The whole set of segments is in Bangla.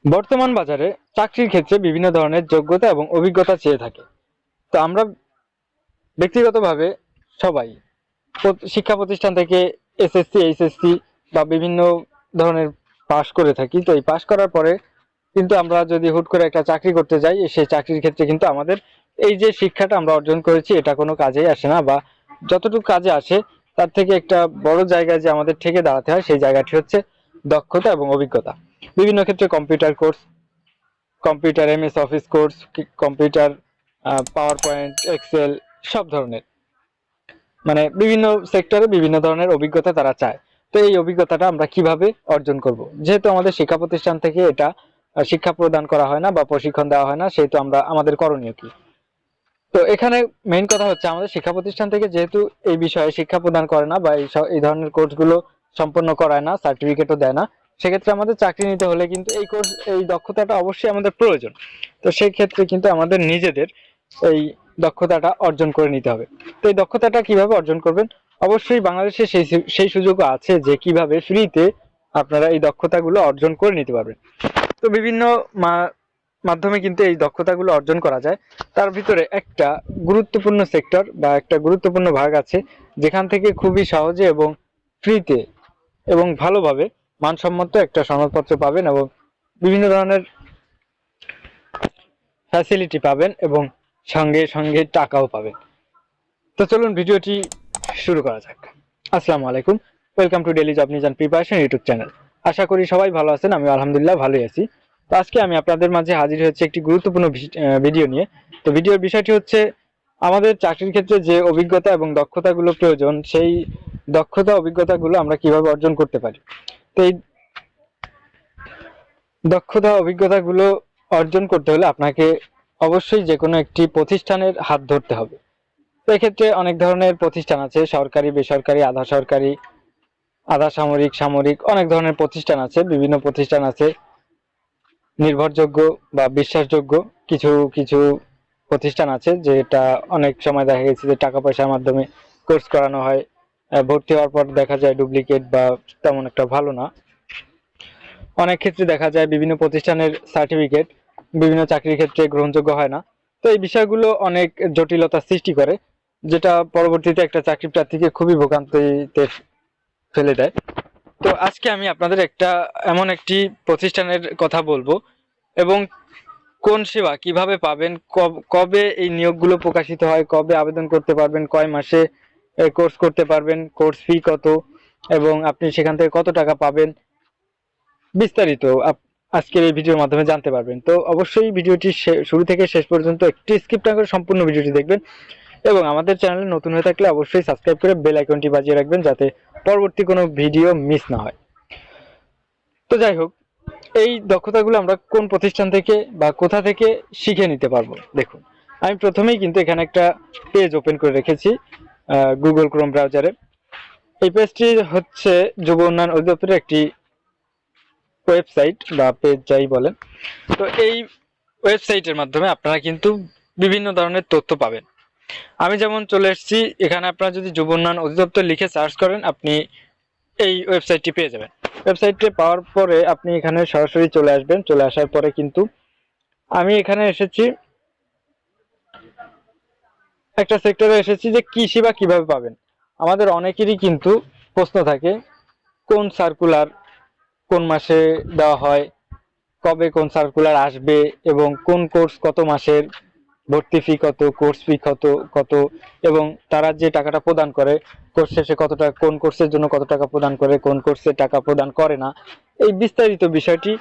বর্তমান বাজারে চাকরির ক্ষেত্রে বিভিন্ন ধরনের যোগ্যতা এবং অভিজ্ঞতা চেয়ে থাকে। তো আমরা ব্যক্তিগতভাবে সবাই শিক্ষা প্রতিষ্ঠান থেকে এসএসসি, এইচএসসি বা বিভিন্ন ধরনের পাশ করে থাকি। তো এই পাশ করার পরে কিন্তু আমরা যদি হুট করে একটা চাকরি করতে যাই, সেই চাকরির ক্ষেত্রে কিন্তু আমাদের এই যে শিক্ষাটা আমরা অর্জন করেছি এটা কোনো কাজেই আসে না, বা যতটুকু কাজে আসে তার থেকে একটা বড় জায়গায় যে আমাদের থেকে দাঁড়াতে হয়, সেই জায়গাটি হচ্ছে দক্ষতা এবং অভিজ্ঞতা। বিভিন্ন ক্ষেত্রে computer course, computer MS Office course, computer PowerPoint, Excel, সব ধরনের, মানে বিভিন্ন সেক্টরে বিভিন্ন ধরনের অভিজ্ঞতা তারা চায়। তো এই অভিজ্ঞতাটা আমরা কিভাবে অর্জন করব, যেহেতু আমাদের শিক্ষা প্রতিষ্ঠান থেকে এটা শিক্ষা প্রদান করা হয় না বা প্রশিক্ষণ দেওয়া হয় না, সেহেতু আমরা আমাদের করণীয় কি? তো এখানে মেইন কথা হচ্ছে আমাদের শিক্ষা প্রতিষ্ঠান থেকে যেহেতু এই বিষয়ে শিক্ষা প্রদান করে না বা এই ধরনের কোর্সগুলো সম্পন্ন করায় না, সার্টিফিকেটও দেয় না, সেক্ষেত্রে আমাদের চাকরি নিতে হলে কিন্তু এই দক্ষতাটা অবশ্যই আমাদের প্রয়োজন। তো সেই ক্ষেত্রে কিন্তু আমাদের নিজেদের এই দক্ষতাটা অর্জন করে নিতে হবে। তো এই দক্ষতাটা কিভাবে অর্জন করবেন? অবশ্যই বাংলাদেশে সেই সুযোগও আছে যে কিভাবে ফ্রিতে আপনারা এই দক্ষতাগুলো অর্জন করে নিতে পারবেন। তো বিভিন্ন মাধ্যমে কিন্তু এই দক্ষতাগুলো অর্জন করা যায়। তার ভিতরে একটা গুরুত্বপূর্ণ সেক্টর বা একটা গুরুত্বপূর্ণ ভাগ আছে যেখান থেকে খুবই সহজে এবং ফ্রিতে এবং ভালোভাবে মানসম্মত একটা সনদপত্র পাবেন এবং বিভিন্ন ধরনের ফ্যাসিলিটি পাবেন এবং সঙ্গে সঙ্গে টাকাও পাবেন। তো চলুন ভিডিওটি শুরু করা যাক। আসসালামু আলাইকুম, welcome to daily job news and preparation YouTube channel. আশা করি সবাই ভালো আছেন, আমি আলহামদুলিল্লাহ ভালোই আছি। তো আজকে আমি আপনাদের মাঝে হাজির হয়েছে একটি গুরুত্বপূর্ণ ভিডিও নিয়ে। তো ভিডিওর বিষয়টি হচ্ছে আমাদের চাকরির ক্ষেত্রে যে অভিজ্ঞতা এবং দক্ষতাগুলো প্রয়োজন, সেই দক্ষতা অভিজ্ঞতাগুলো আমরা কিভাবে অর্জন করতে পারি। তো এই দক্ষতা অভিজ্ঞতাগুলো অর্জন করতে হলে আপনাকে অবশ্যই যে কোনো একটি প্রতিষ্ঠানের হাত ধরতে হবে। তো এক্ষেত্রে অনেক ধরনের প্রতিষ্ঠান আছে, সরকারি, বেসরকারি, আধা সরকারি, আধা সামরিক, সামরিক, অনেক ধরনের প্রতিষ্ঠান আছে। বিভিন্ন প্রতিষ্ঠান আছে নির্ভরযোগ্য বা বিশ্বাসযোগ্য, কিছু কিছু প্রতিষ্ঠান আছে যেটা অনেক সময় দেখা গেছে যে টাকা পয়সার মাধ্যমে কোর্স করানো হয়, ভর্তি হওয়ার পর দেখা যায় ডুপ্লিকেট বা তেমন একটা ভালো না। অনেক ক্ষেত্রে দেখা যায় বিভিন্ন প্রতিষ্ঠানের সার্টিফিকেট বিভিন্ন চাকরির ক্ষেত্রে গ্রহণযোগ্য হয় না। তো এই বিষয়গুলো অনেক জটিলতা সৃষ্টি করে, যেটা পরবর্তীতে একটা চাকরি প্রার্থীকে খুবই ভোগান্তিতে ফেলে দেয়। তো আজকে আমি আপনাদের এমন একটি প্রতিষ্ঠানের কথা বলবো এবং কোন সেবা কিভাবে পাবেন, কবে এই নিয়োগগুলো প্রকাশিত হয়, কবে আবেদন করতে পারবেন, কয় মাসে কোর্স করতে পারবেন, কোর্স ফি কত এবং আপনি সেখান থেকে কত টাকা পাবেন, বিস্তারিত আজকের এই ভিডিওর মাধ্যমে জানতে পারবেন। তো অবশ্যই ভিডিওটি শুরু থেকে শেষ পর্যন্ত একটি স্কিপ না করে সম্পূর্ণ ভিডিওটি দেখবেন এবং আমাদের চ্যানেলে নতুন হয়ে থাকলে অবশ্যই সাবস্ক্রাইব করে বেল আইকনটি বাজিয়ে রাখবেন যাতে পরবর্তী কোনো ভিডিও মিস না হয়। তো যাই হোক, এই দক্ষতাগুলো আমরা কোন প্রতিষ্ঠান থেকে বা কোথা থেকে শিখে নিতে পারবো? দেখুন, আমি প্রথমেই কিন্তু এখানে একটা পেজ ওপেন করে রেখেছি গুগল ক্রোম ব্রাউজারে। এই পেজটি হচ্ছে যুব উন্নয়ন অধিদপ্তরের একটি ওয়েবসাইট বা পেজ যাই বলেন। তো এই ওয়েবসাইটের মাধ্যমে আপনারা কিন্তু বিভিন্ন ধরনের তথ্য পাবেন। আমি যেমন চলে এসেছি এখানে, আপনারা যদি যুব উন্নয়ন অধিদপ্তর লিখে সার্চ করেন আপনি এই ওয়েবসাইটটি পেয়ে যাবেন। ওয়েবসাইটটি পাওয়ার পরে আপনি এখানে সরাসরি চলে আসবেন। চলে আসার পরে কিন্তু আমি এখানে এসেছি একটা সেক্টরে এসেছি যে কি সেবা কিভাবে পাবেন। আমাদের অনেকেরই কিন্তু প্রশ্ন থাকে কোন সার্কুলার কোন মাসে দেওয়া হয়, কবে কোন সার্কুলার আসবে এবং কোন কোর্স কত মাসের, ভর্তি ফি কত, কোর্স ফি কত কত এবং তারা যে টাকাটা প্রদান করে কোর্স শেষে কত টাকা, কোন কোর্সের জন্য কত টাকা প্রদান করে, কোন কোর্সে টাকা প্রদান করে না, এই বিস্তারিত বিষয়টি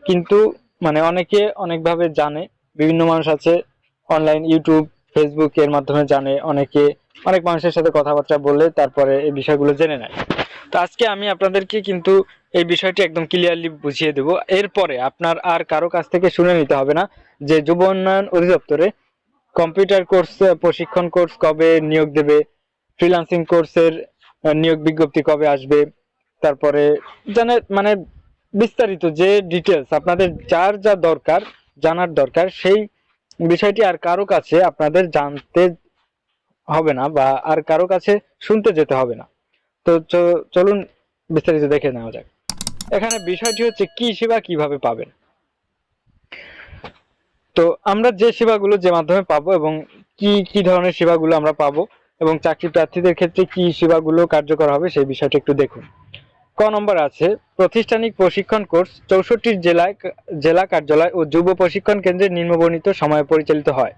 কিন্তু মানে অনেকে অনেকভাবে জানে। বিভিন্ন মানুষ আছে অনলাইন, ইউটিউব, ফেসবুক এর মাধ্যমে জানে, অনেক মানুষের সাথে কথাবার্তা বলে তারপরে এই বিষয়গুলো জেনে নেয়। তো আজকে আমি আপনাদেরকে কিন্তু এই বিষয়টি একদম ক্লিয়ারলি বুঝিয়ে দেব। এরপরে আপনার আর কারো কাছ থেকে শুনে নিতে হবে না যে যুব উন্নয়ন অধিদপ্তরে কম্পিউটার কোর্স প্রশিক্ষণ কোর্স কবে নিয়োগ দেবে, ফ্রিল্যান্সিং কোর্সের নিয়োগ বিজ্ঞপ্তি কবে আসবে, তারপরে মানে বিস্তারিত যে ডিটেলস আপনাদের যার যা দরকার, জানার দরকার, সেই বিষয়টি আর কারো কাছে আপনাদের জানতে হবে না বা আর কারো কাছে শুনতে যেতে হবে না। তো চলুন বিস্তারিত দেখে নেওয়া যাক। এখানে বিষয়টি হচ্ছে কি সেবা কিভাবে পাবেন। তো আমরা যে সেবাগুলো যে মাধ্যমে পাবো এবং কি কি ধরনের সেবাগুলো আমরা পাবো এবং চাকরি প্রার্থীদের ক্ষেত্রে কি সেবাগুলো কার্যকর হবে সেই বিষয়টা একটু দেখুন। ক নম্বর আছে প্রাতিষ্ঠানিক প্রশিক্ষণ কোর্স 64 জেলায় জেলা কার্যালয় ও যুব প্রশিক্ষণ কেন্দ্রে নিম্নবর্ণিত সময়ে পরিচালিত হয়।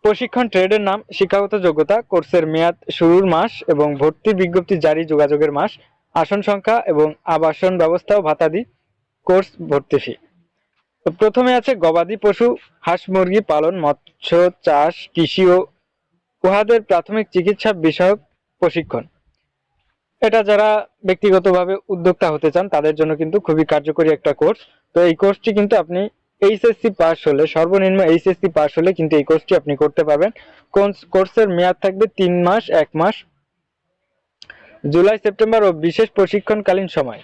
প্রশিক্ষণ ট্রেডের নাম, শিক্ষাগত যোগ্যতা, কোর্সের মেয়াদ, শুরুর মাস এবং ভর্তির বিজ্ঞপ্তি জারি, যোগাযোগের মাস, আসন সংখ্যা এবং আবাসন ব্যবস্থা ও ভাতাদি, কোর্স ভর্তি ফি। তো প্রথমে আছে গবাদি পশু, হাঁস মুরগি পালন, মৎস্য চাষ, কৃষি ও উহাদের প্রাথমিক চিকিৎসা বিষয়ক প্রশিক্ষণ। এটা যারা ব্যক্তিগতভাবে উদ্যোক্তা হতে চান তাদের জন্য কিন্তু খুবই কার্যকরী একটা কোর্স। তো এই কোর্সটি কিন্তু আপনি এইচএসসি পাস হলে, সর্বনিম্ন এইচএসসি পাস হলে কিন্তু এই কোর্সটি আপনি করতে পারবেন। কোর্সের মেয়াদ থাকবে 3 মাস 1 মাস, জুলাই সেপ্টেম্বর ও বিশেষ প্রশিক্ষণকালীন সময়।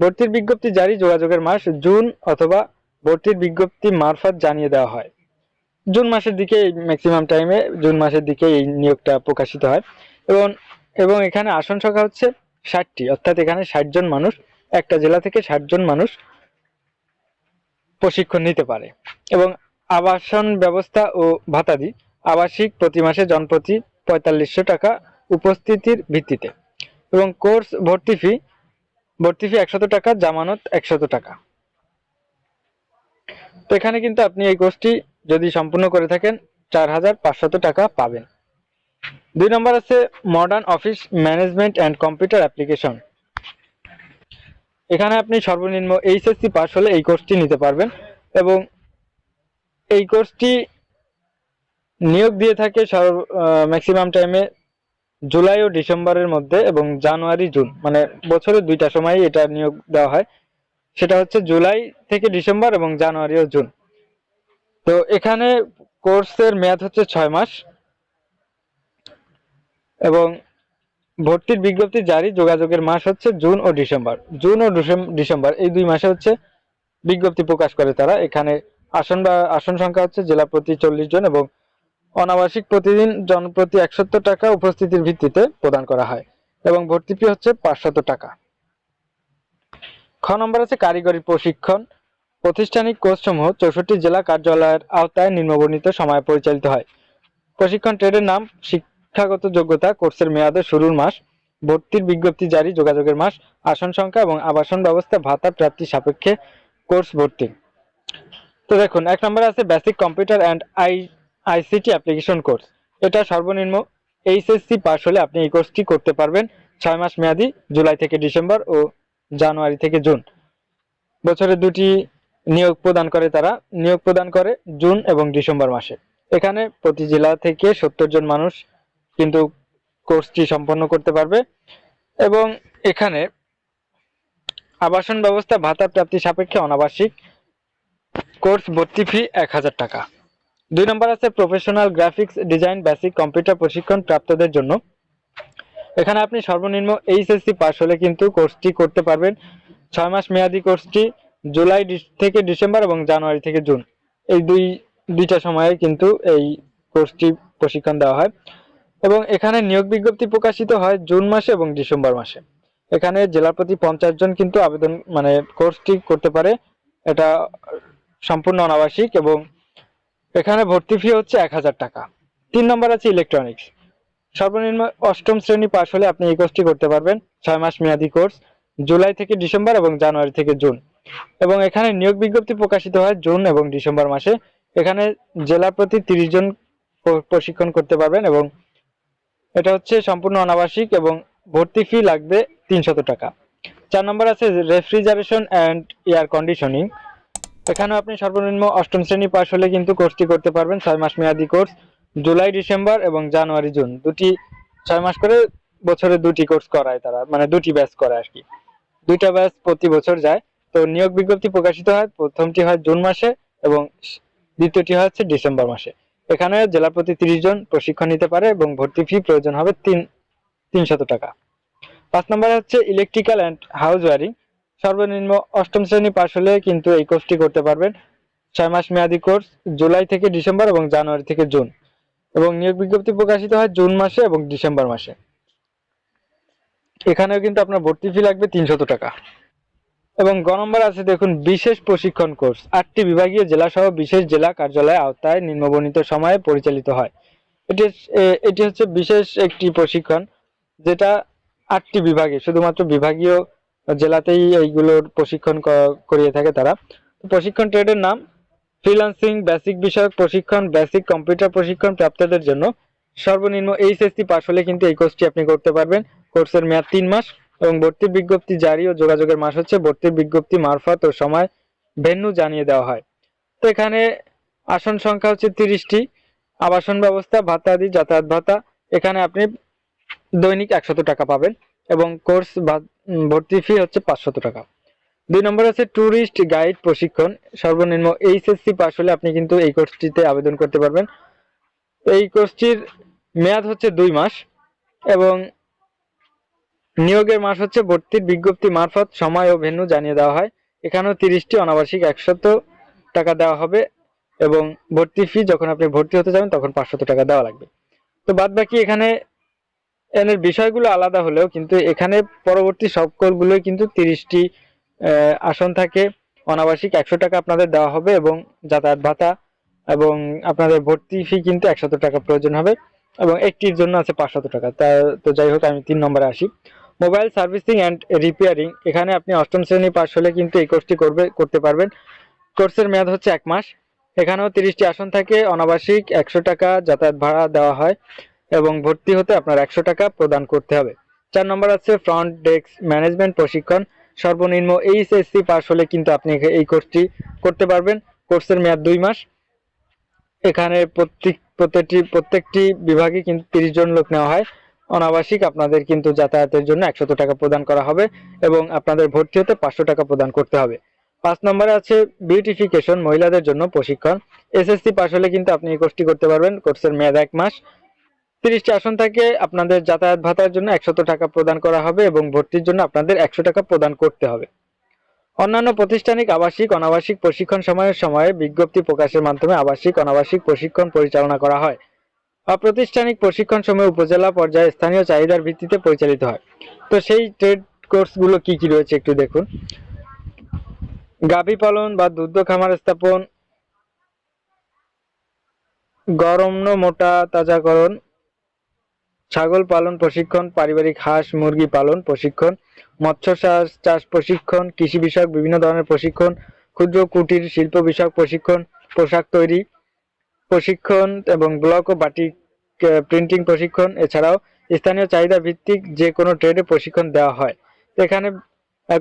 ভর্তির বিজ্ঞপ্তি জারি, যোগাযোগের মাস জুন অথবা ভর্তির বিজ্ঞপ্তি মারফত জানিয়ে দেওয়া হয়। জুন মাসের দিকে ম্যাক্সিমাম টাইমে জুন মাসের দিকে এই নিয়োগটা প্রকাশিত হয়। এবং এবং এখানে আসন সংখ্যা হচ্ছে 60টি, অর্থাৎ এখানে 60 জন মানুষ, একটা জেলা থেকে 60 জন মানুষ প্রশিক্ষণ নিতে পারে। এবং আবাসন ব্যবস্থা ও ভাতাদি, আবাসিক প্রতি মাসে জনপ্রতি 4500 টাকা উপস্থিতির ভিত্তিতে। এবং কোর্স ভর্তি ফি 100 টাকা, জামানত 100 টাকা। তো এখানে কিন্তু আপনি এই কোর্সটি যদি সম্পূর্ণ করে থাকেন 4500 টাকা পাবেন। 2 নম্বর আছে modern office management and computer application. এখানে আপনি সর্বনিম্ন এইচএসসি পাস হলে এই কোর্সটি নিতে পারবেন। এবং এই কোর্সটি নিয়োগ দিয়ে থাকে ম্যাক্সিমাম টাইমে জুলাই ও ডিসেম্বরের মধ্যে এবং জানুয়ারি জুন, মানে বছরের 2টা সময় এটা নিয়োগ দেওয়া হয়। সেটা হচ্ছে জুলাই থেকে ডিসেম্বর এবং জানুয়ারি ও জুন। তো এখানে কোর্সের মেয়াদ হচ্ছে 6 মাস এবং ভর্তির বিজ্ঞপ্তি জারি, যোগাযোগের মাস হচ্ছে জুন ও ডিসেম্বর। জুন ও ডিসেম্বর এই 2 মাসে হচ্ছে বিজ্ঞপ্তি প্রকাশ করে তারা। এখানে আসন সংখ্যা হচ্ছে জেলা প্রতি 40 জন এবং অনাবাসিক প্রতিদিন জনপ্রতি 170 টাকা উপস্থিতির ভিত্তিতে প্রদান করা হয় এবং ভর্তি ফি হচ্ছে 500 টাকা। খ নম্বর আছে কারিগরি প্রশিক্ষণ। প্রাতিষ্ঠানিক কোর্সসমূহ 64 জেলা কার্যালয়ের আওতায় নিম্নবর্ণিত সময়ে পরিচালিত হয়। প্রশিক্ষণ ট্রেডের নাম, শিক্ষাগত যোগ্যতা, কোর্সের মেয়াদ ও শুরুর মাস, ভর্তির বিজ্ঞপ্তি জারি, যোগাযোগের মাস, আসন সংখ্যা এবং আবাসন ব্যবস্থা, ভাতা প্রাপ্তি সাপেক্ষে কোর্স ভর্তি। তো দেখুন 1 নম্বরে আছে basic computer and ICT application course. এটা সর্বনিম্ন এইচএসসি পাস হলে আপনি এই কোর্সটি করতে পারবেন। 6 মাস মেয়াদি, জুলাই থেকে ডিসেম্বর ও জানুয়ারি থেকে জুন। বছরে 2টি নিয়োগ প্রদান করে তারা। নিয়োগ প্রদান করে জুন এবং ডিসেম্বর মাসে। এখানে প্রতি জেলা থেকে 70 জন মানুষ কিন্তু কোর্সটি সম্পন্ন করতে পারবে। এবং এখানে আবাসন ব্যবস্থা, ভাতা প্রাপ্তি সাপেক্ষে অনাবাসিক, কোর্স ভর্তি ফি 1000 টাকা। 2 নম্বর আছে professional graphics design basic computer প্রশিক্ষণ প্রাপ্তদের জন্য। এখানে আপনি সর্বনিম্ন এইচএসসি পাস হলে কিন্তু কোর্সটি করতে পারবেন। 6 মাস মেয়াদি কোর্সটি জুলাই থেকে ডিসেম্বর এবং জানুয়ারি থেকে জুন এই দুইটা সময়ে কিন্তু এই কোর্সটি প্রশিক্ষণ দেওয়া হয়। এবং এখানে নিয়োগ বিজ্ঞপ্তি প্রকাশিত হয় জুন মাসে এবং ডিসেম্বর মাসে। এখানে জেলা প্রতি 50 জন কিন্তু আবেদন কোর্সটি করতে পারে। এটা সম্পূর্ণ অনাবাসিক এবং এখানে ভর্তি ফি হচ্ছে 1000 টাকা। 3 নম্বর আছে ইলেকট্রনিক্স। সর্বনিম্ন 8ম শ্রেণী পাস হলে আপনি এই কোর্সটি করতে পারবেন। 6 মাস মেয়াদি কোর্স, জুলাই থেকে ডিসেম্বর এবং জানুয়ারি থেকে জুন। এবং এখানে নিয়োগ বিজ্ঞপ্তি প্রকাশিত হয় জুন এবং ডিসেম্বর মাসে। এখানে জেলা প্রতি 30 জন প্রশিক্ষণ করতে পারবেন এবং এটা হচ্ছে সম্পূর্ণ অনাবাসিক এবং ভর্তি ফি লাগবে 300 টাকা। 4 নম্বর আছে রেফ্রিজারেশন অ্যান্ড এয়ার কন্ডিশনিং। এখানে আপনি সর্বনিম্ন 8ম শ্রেণী পাস হলে কিন্তু কোর্সটি করতে পারবেন। 6 মাস মেয়াদি কোর্স, জুলাই ডিসেম্বর এবং জানুয়ারি জুন, 6 মাস করে বছরে 2টি কোর্স করায় তারা, 2টি ব্যাচ করায় আর কি। 2টা ব্যাচ প্রতি বছর যায়। তো নিয়োগ বিজ্ঞপ্তি প্রকাশিত হয়, প্রথমটি হয় জুন মাসে এবং দ্বিতীয়টি হচ্ছে ডিসেম্বর মাসে। এখানে জেলা প্রতি 30 জন প্রশিক্ষণ নিতে পারে এবং ভর্তি ফি প্রয়োজন হবে 300 টাকা। 5 নম্বরে হচ্ছে ইলেকট্রিক্যাল অ্যান্ড হাউস ওয়ারিং। সর্বনিম্ন 8ম শ্রেণী পাস হলে কিন্তু এই কোর্সটি করতে পারবেন। 6 মাস মেয়াদি কোর্স, জুলাই থেকে ডিসেম্বর এবং জানুয়ারি থেকে জুন। এবং নিয়োগ বিজ্ঞপ্তি প্রকাশিত হয় জুন মাসে এবং ডিসেম্বর মাসে। এখানেও কিন্তু আপনার ভর্তি ফি লাগবে 300 টাকা। এবং গ নম্বর আছে দেখুন বিশেষ প্রশিক্ষণ কোর্স, 8টি বিভাগীয় জেলা সহ বিশেষ জেলা কার্যালয়ের আওতায় নিম্নবর্ণিত সময়ে পরিচালিত হয়। এটি হচ্ছে বিশেষ একটি প্রশিক্ষণ, যেটা 8টি বিভাগে, শুধুমাত্র বিভাগীয় জেলাতেই এইগুলোর প্রশিক্ষণ করিয়ে থাকে তারা। প্রশিক্ষণ ট্রেডের নাম ফ্রিল্যান্সিং বেসিক বিষয়ক প্রশিক্ষণ, বেসিক কম্পিউটার প্রশিক্ষণ প্রাপ্তদের জন্য। সর্বনিম্ন এইচএসসি পাস হলে কিন্তু এই কোর্সটি আপনি করতে পারবেন। কোর্সের মেয়াদ 3 মাস এবং ভর্তির বিজ্ঞপ্তি জারি ও যোগাযোগের মাস হচ্ছে ভর্তির বিজ্ঞপ্তি মারফত ও সময় ভেন্যু জানিয়ে দেওয়া হয়। তো এখানে আসন সংখ্যা হচ্ছে 30টি। আবাসন ব্যবস্থা, ভাতা আদি, যাতায়াত ভাতা, এখানে আপনি দৈনিক 100 টাকা পাবেন এবং কোর্স ভর্তি ফি হচ্ছে 500 টাকা। 2 নম্বর আছে ট্যুরিস্ট গাইড প্রশিক্ষণ, সর্বনিম্ন এইচএসসি পাস হলে আপনি কিন্তু এই কোর্সটিতে আবেদন করতে পারবেন। এই কোর্সটির মেয়াদ হচ্ছে 2 মাস এবং নিয়োগের মাস হচ্ছে ভর্তির বিজ্ঞপ্তি মারফত সময় ও ভেন্যু জানিয়ে দেওয়া হয়। এখানেও 30টি, অনাবাসিক 100 টাকা দেওয়া হবে এবং ভর্তি ফি যখন আপনি ভর্তি হতে যাবেন তখন 500 টাকা দেওয়া লাগবে। তো বাদ বাকি এখানে এর বিষয়গুলো আলাদা হলেও কিন্তু এখানে পরবর্তী সকলগুলোই কিন্তু 30টি আসন থাকে। অনাবাসিক 100 টাকা আপনাদের দেওয়া হবে এবং যাতায়াত ভাতা এবং আপনাদের ভর্তি ফি কিন্তু 100 টাকা প্রয়োজন হবে এবং একটির জন্য আছে 500 টাকা। তো যাই হোক, আমি 3 নম্বরে আসি। মোবাইল সার্ভিসিং অ্যান্ড রিপেয়ারিং, এখানে আপনি 8ম শ্রেণী পাস হলে কিন্তু এই কোর্সটি করতে পারবেন। কোর্সের মেয়াদ হচ্ছে 1 মাস। এখানেও 30টি আসন থাকে। অনাবাসিক 100 টাকা যাতায়াত ভাড়া দেওয়া হয় এবং ভর্তি হতে আপনার 100 টাকা প্রদান করতে হবে। 4 নম্বর আছে ফ্রন্ট ডেস্ক ম্যানেজমেন্ট প্রশিক্ষণ, সর্বনিম্ন এইচএসসি পাস হলে কিন্তু আপনি এই কোর্সটি করতে পারবেন। কোর্সের মেয়াদ 2 মাস। এখানে প্রত্যেকটি বিভাগে কিন্তু 30 জন লোক নেওয়া হয়। অনাবাসিক আপনাদের কিন্তু যাতায়াতের জন্য 100 টাকা প্রদান করা হবে এবং আপনাদের ভর্তি হতে 500 টাকা প্রদান করতে হবে। 5 নম্বরে আছে বিউটিফিকেশন, মহিলাদের জন্য প্রশিক্ষণ, এসএসসি পাস হলে কিন্তু আপনি এই কোর্সটি করতে পারবেন। কোর্সের মেয়াদ 1 মাস। 30টি আসন থাকে। আপনাদের যাতায়াত ভাতার জন্য 100 টাকা প্রদান করা হবে এবং ভর্তির জন্য আপনাদের 100 টাকা প্রদান করতে হবে। অন্যান্য প্রাতিষ্ঠানিক আবাসিক অনাবাসিক প্রশিক্ষণ সময়ে বিজ্ঞপ্তি প্রকাশের মাধ্যমে আবাসিক অনাবাসিক প্রশিক্ষণ পরিচালনা করা হয়। অপ্রাতিষ্ঠানিক প্রশিক্ষণ সময় উপজেলা পর্যায়ে স্থানীয় চাহিদার ভিত্তিতে পরিচালিত হয়। তো সেই ট্রেড কোর্সগুলো কি কি রয়েছে একটু দেখুন। গাভী পালন বা দুগ্ধ খামার স্থাপন, গরম্য মোটা তাজাকরণ, ছাগল পালন প্রশিক্ষণ, পারিবারিক হাঁস মুরগি পালন প্রশিক্ষণ, মৎস্য চাষ প্রশিক্ষণ, কৃষি বিষয়ক বিভিন্ন ধরনের প্রশিক্ষণ, ক্ষুদ্র কুটির শিল্প বিষয়ক প্রশিক্ষণ, পোশাক তৈরি প্রশিক্ষণ এবং ব্লক ও বাটিক প্রিন্টিং প্রশিক্ষণ। এছাড়াও স্থানীয় চাহিদা ভিত্তিক যে কোনো ট্রেডে প্রশিক্ষণ দেওয়া হয়। এখানে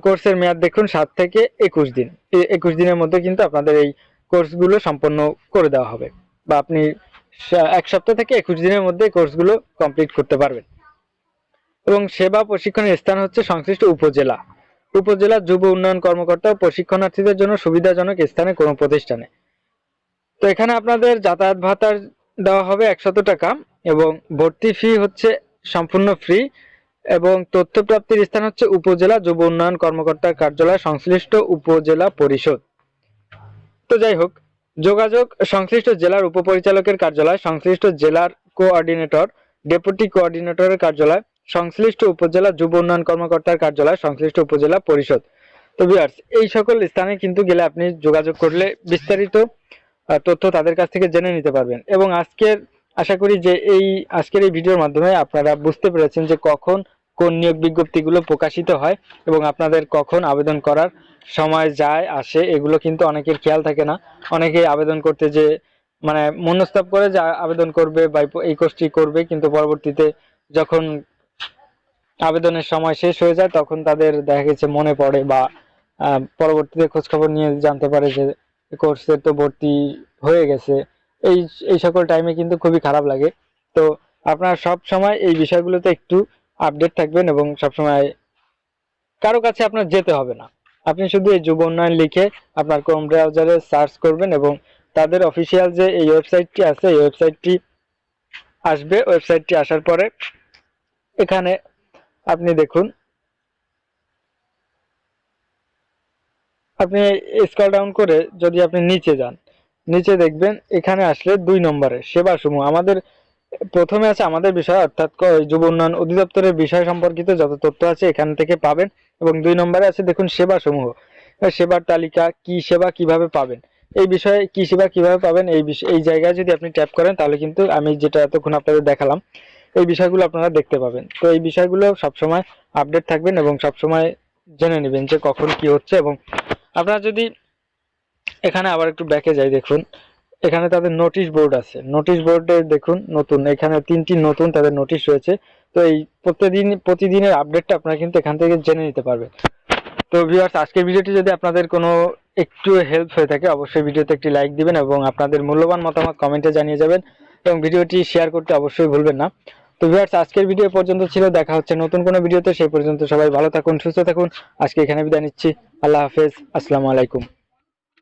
কোর্সের মেয়াদ দেখুন 7 থেকে 21 দিন। 21 দিনের মধ্যে কিন্তু আপনাদের এই কোর্সগুলো সম্পন্ন করে দেওয়া হবে বা আপনি 1 সপ্তাহ থেকে 21 দিনের মধ্যে কোর্সগুলো কমপ্লিট করতে পারবেন। এবং সেবা প্রশিক্ষণের স্থান হচ্ছে সংশ্লিষ্ট উপজেলা যুব উন্নয়ন কর্মকর্তা ও প্রশিক্ষণার্থীদের জন্য সুবিধাজনক স্থানে কোনো প্রতিষ্ঠানে। তো এখানে আপনাদের যাতায়াত ভাতা দেওয়া হবে 100 টাকা এবং ভর্তি ফি হচ্ছে সম্পূর্ণ ফ্রি এবং তথ্য প্রাপ্তির স্থান হচ্ছে উপজেলা যুব উন্নয়ন কর্মকর্তার কার্যালয়, সংশ্লিষ্ট উপজেলা পরিষদ। তো যাই হোক, যোগাযোগ সংশ্লিষ্ট জেলার উপপরিচালকের কার্যালয়, সংশ্লিষ্ট জেলার কোঅর্ডিনেটর, ডেপুটি কোঅর্ডিনেটরের কার্যালয়, সংশ্লিষ্ট উপজেলা যুব উন্নয়ন কর্মকর্তার কার্যালয়, সংশ্লিষ্ট উপজেলা পরিষদ। তো ভিউয়ার্স, এই সকল স্থানে কিন্তু গেলে আপনি যোগাযোগ করলে বিস্তারিত তথ্য তাদের কাছ থেকে জেনে নিতে পারবেন। এবং আশা করি যে আজকের এই ভিডিওর মাধ্যমে আপনারা বুঝতে পেরেছেন যে কখন কোন নিয়োগ বিজ্ঞপ্তিগুলো প্রকাশিত হয় এবং আপনাদের কখন আবেদন করার সময় যায় আসে, এগুলো কিন্তু অনেকের খেয়াল থাকে না। অনেকেই আবেদন করতে যে মানে মনস্তাপ করে যে আবেদন করবে বা এই কোর্সটি করবে, কিন্তু পরবর্তীতে যখন আবেদনের সময় শেষ হয়ে যায় তখন তাদের দেখা গেছে মনে পড়ে বা পরবর্তীতে খোঁজখবর নিয়ে জানতে পারে যে কোর্সের তো ভর্তি হয়ে গেছে। এই এই সকল টাইমে কিন্তু খুবই খারাপ লাগে। তো আপনারা সব সময় এই বিষয়গুলোতে একটু আপডেট থাকবেন এবং সব সময় কারো কাছে আপনার যেতে হবে না। আপনি শুধু এই যুব উন্নয়ন লিখে আপনার ক্রোম ব্রাউজারে সার্চ করবেন এবং তাদের অফিসিয়াল যে এই ওয়েবসাইটটি আছে এই ওয়েবসাইটটি আসবে। ওয়েবসাইটটি আসার পরে এখানে আপনি দেখুন, আপনি স্ক্রল ডাউন করে যদি আপনি নিচে যান, নিচে দেখবেন এখানে আসলে 2 নম্বরে সেবা সমূহ। আমাদের প্রথমে আছে আমাদের বিষয়, অর্থাৎ যুব উন্নয়ন অধিদপ্তরের বিষয় সম্পর্কিত যত তথ্য আছে এখান থেকে পাবেন। এবং 2 নম্বরে আছে দেখুন সেবা সমূহ, সেবার তালিকা, কি সেবা কিভাবে পাবেন, এই বিষয়ে কি সেবা কিভাবে পাবেন এই জায়গায় যদি আপনি ট্যাপ করেন তাহলে কিন্তু আমি যেটা এতক্ষণ আপনাদের দেখালাম এই বিষয়গুলো আপনারা দেখতে পাবেন। তো এই বিষয়গুলো সবসময় আপডেট থাকবেন এবং সবসময় জেনে নেবেন যে কখন কি হচ্ছে। এবং আপনারা যদি এখানে আবার একটু ব্যাকে যাই, দেখুন এখানে তাদের নোটিশ বোর্ড আছে, নোটিশ বোর্ডে দেখুন নতুন এখানে 3টি নতুন তাদের নোটিশ রয়েছে। তো এই প্রতিদিনের আপডেটটা আপনারা কিন্তু এখান থেকে জেনে নিতে পারবেন। তো ভিউয়ার্স, আজকের ভিডিওটি যদি আপনাদের কোনো একটু হেল্প হয়ে থাকে অবশ্যই ভিডিওতে একটি লাইক দিবেন এবং আপনাদের মূল্যবান মতামত কমেন্টে জানিয়ে যাবেন এবং ভিডিওটি শেয়ার করতে অবশ্যই ভুলবেন না। তো ভিউয়ার্স, আজকের ভিডিও পর্যন্ত ছিল, দেখা হচ্ছে নতুন কোনো ভিডিওতে, সেই পর্যন্ত সবাই ভালো থাকুন, সুস্থ থাকুন। আজকে এখানে বিদায় নিচ্ছি। আল্লাহ হাফেজ, আসসালামু আলাইকুম।